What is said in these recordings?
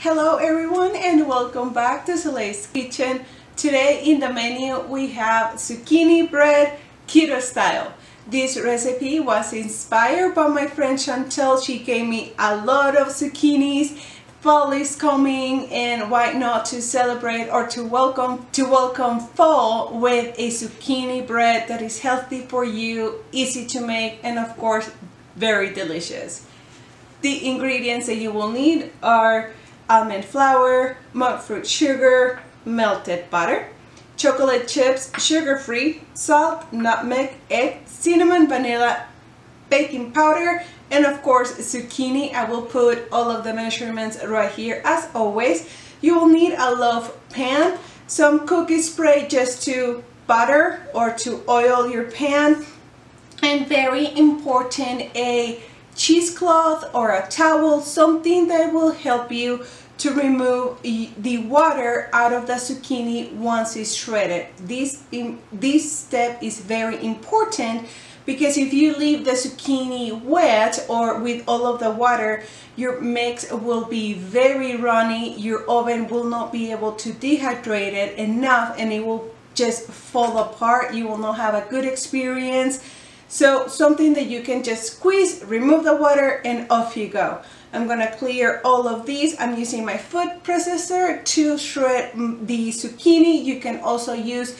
Hello everyone and welcome back to Soleil's Kitchen. Today in the menu we have zucchini bread keto style. This recipe was inspired by my friend Chantel. She gave me a lot of zucchinis. Fall is coming and why not to celebrate or to welcome fall with a zucchini bread that is healthy for you, easy to make, and of course very delicious. The ingredients that you will need are almond flour, monkfruit sugar, melted butter, chocolate chips, sugar-free, salt, nutmeg, egg, cinnamon, vanilla, baking powder, and of course zucchini. I will put all of the measurements right here as always. You will need a loaf pan, some cookie spray just to butter or to oil your pan, and very important, a cheesecloth or a towel, something that will help you to remove the water out of the zucchini once it's shredded. This step is very important because if you leave the zucchini wet or with all of the water, your mix will be very runny, your oven will not be able to dehydrate it enough and it will just fall apart. You will not have a good experience. So something that you can just squeeze, remove the water, and off you go. I'm gonna clear all of these. I'm using my food processor to shred the zucchini. You can also use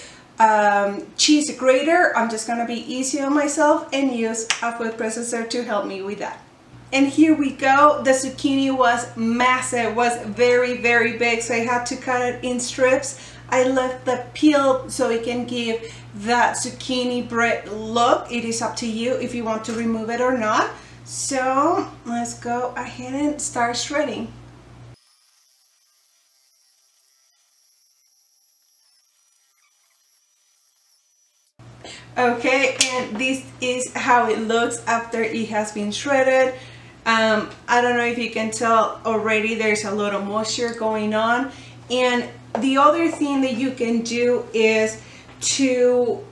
cheese grater. I'm just gonna be easy on myself and use a food processor to help me with that. And here we go. The zucchini was massive, was very, very big, so I had to cut it in strips. I left the peel so it can give that zucchini bread look. It is up to you if you want to remove it or not. So let's go ahead and start shredding. Okay, and this is how it looks after it has been shredded. I don't know if you can tell already, there's a lot of moisture going on. And the other thing that you can do is to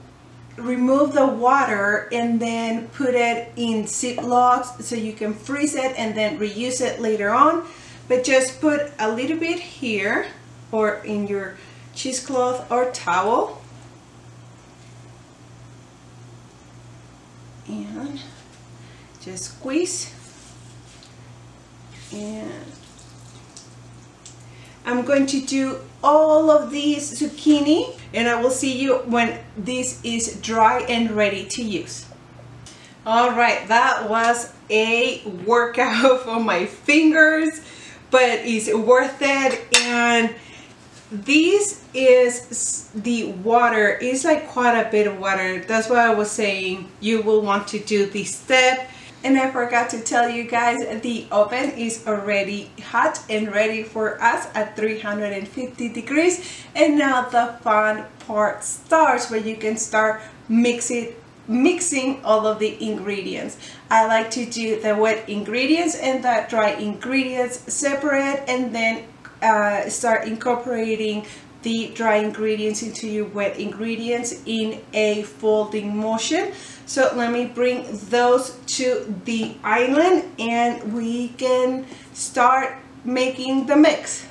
remove the water and then put it in Ziplocs so you can freeze it and then reuse it later on. But just put a little bit here or in your cheesecloth or towel. And just squeeze. And I'm going to do all of these zucchini and I will see you when this is dry and ready to use. All right, that was a workout for my fingers, but it's worth it. And this is the water. It's like quite a bit of water. That's why I was saying you will want to do this step. And I forgot to tell you guys, the oven is already hot and ready for us at 350 degrees. And now the fun part starts where you can start mixing all of the ingredients. I like to do the wet ingredients and the dry ingredients separate and then start incorporating the dry ingredients into your wet ingredients in a folding motion. So let me bring those to the island and we can start making the mix.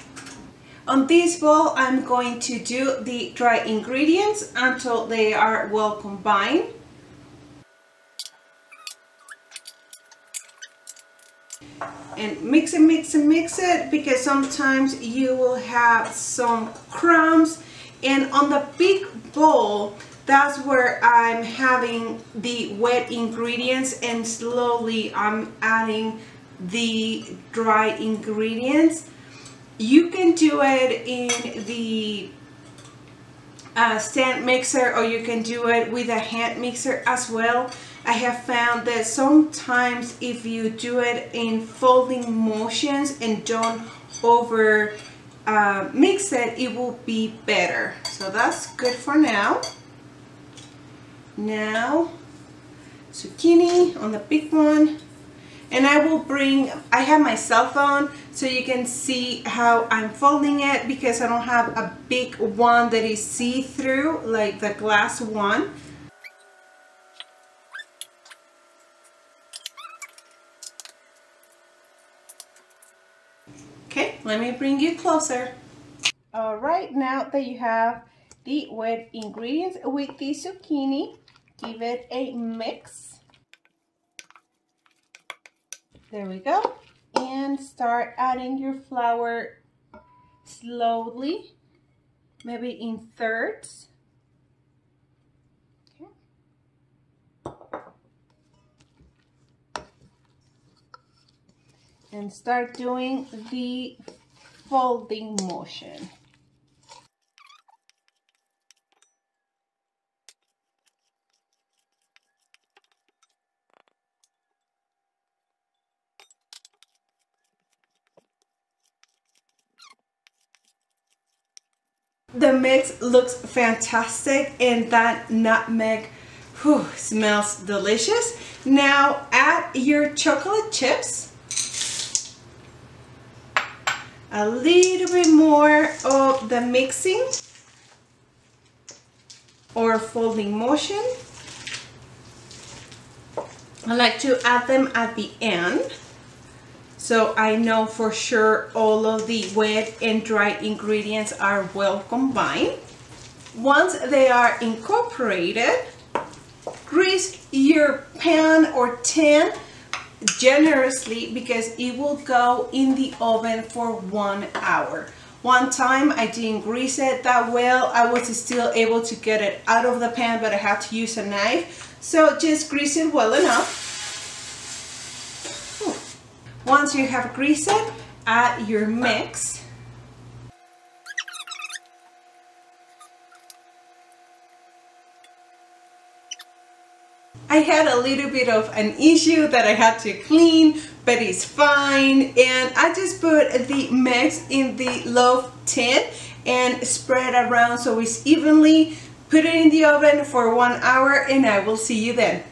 On this bowl, I'm going to do the dry ingredients until they are well combined. And mix and mix and mix it because sometimes you will have some crumbs. And on the big bowl, that's where I'm having the wet ingredients and slowly I'm adding the dry ingredients. You can do it in the stand mixer or you can do it with a hand mixer as well. I have found that sometimes if you do it in folding motions and don't over mix it, it will be better. So that's good for now. Now zucchini on the big one, and I have my cell phone so you can see how I'm folding it because I don't have a big one that is see-through like the glass one. Okay, let me bring you closer. All right, now that you have the wet ingredients with the zucchini, give it a mix. There we go. And start adding your flour slowly, maybe in thirds. And start doing the folding motion. The mix looks fantastic and that nutmeg smells delicious. Now add your chocolate chips. A little bit more of the mixing or folding motion. I like to add them at the end, so I know for sure all of the wet and dry ingredients are well combined. Once they are incorporated, grease your pan or tin generously because it will go in the oven for 1 hour. One time I didn't grease it that well. I was still able to get it out of the pan, but I had to use a knife. So just grease it well enough. Once you have greased it, add your mix. I had a little bit of an issue that I had to clean, but it's fine. And I just put the mix in the loaf tin and spread around so it's evenly. Put it in the oven for 1 hour and I will see you then.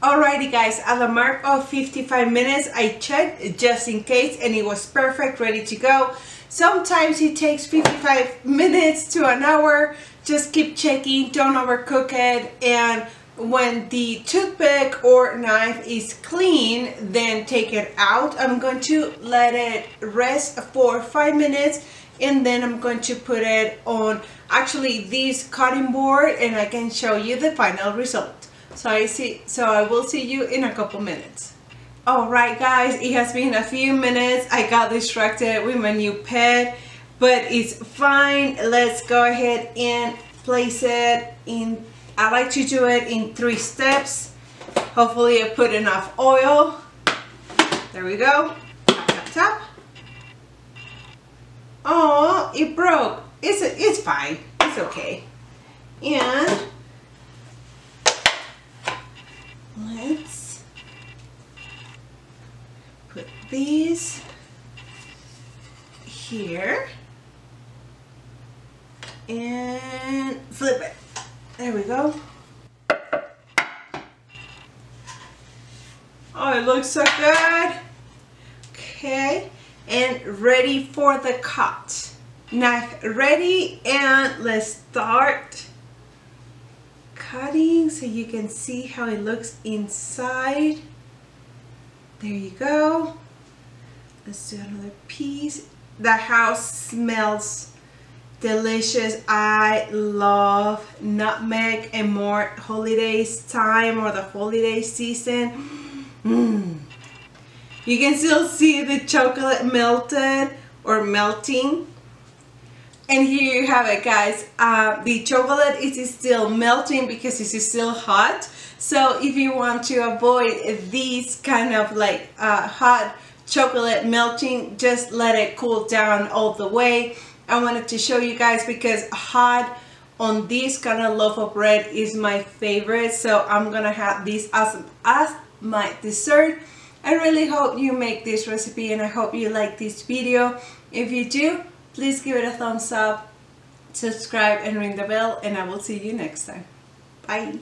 Alrighty guys, at the mark of 55 minutes, I checked just in case and it was perfect, ready to go. Sometimes it takes 55 minutes to an hour. Just keep checking, don't overcook it, and when the toothpick or knife is clean, then take it out. I'm going to let it rest for 5 minutes and then I'm going to put it on actually this cutting board and I can show you the final result. So I will see you in a couple minutes. Alright guys, it has been a few minutes. I got distracted with my new pet, but it's fine. Let's go ahead and place it in. I like to do it in 3 steps. Hopefully I put enough oil. There we go. Tap, tap, tap. Oh, it broke. It's fine. It's okay. And let's put these here and flip it. There we go. Oh, it looks so good. Okay, and ready for the cut. Knife ready, and let's start cutting so you can see how it looks inside. There you go. Let's do another piece. The house smells delicious. I love nutmeg, and more holidays time or the holiday season. You can still see the chocolate melted or melting. And here you have it guys. The chocolate is still melting because it is still hot. So if you want to avoid these kind of like hot chocolate melting, just let it cool down all the way. I wanted to show you guys because hot on this kind of loaf of bread is my favorite. So I'm gonna have this as my dessert. I really hope you make this recipe and I hope you like this video. If you do, please give it a thumbs up, subscribe and ring the bell, and I will see you next time. Bye.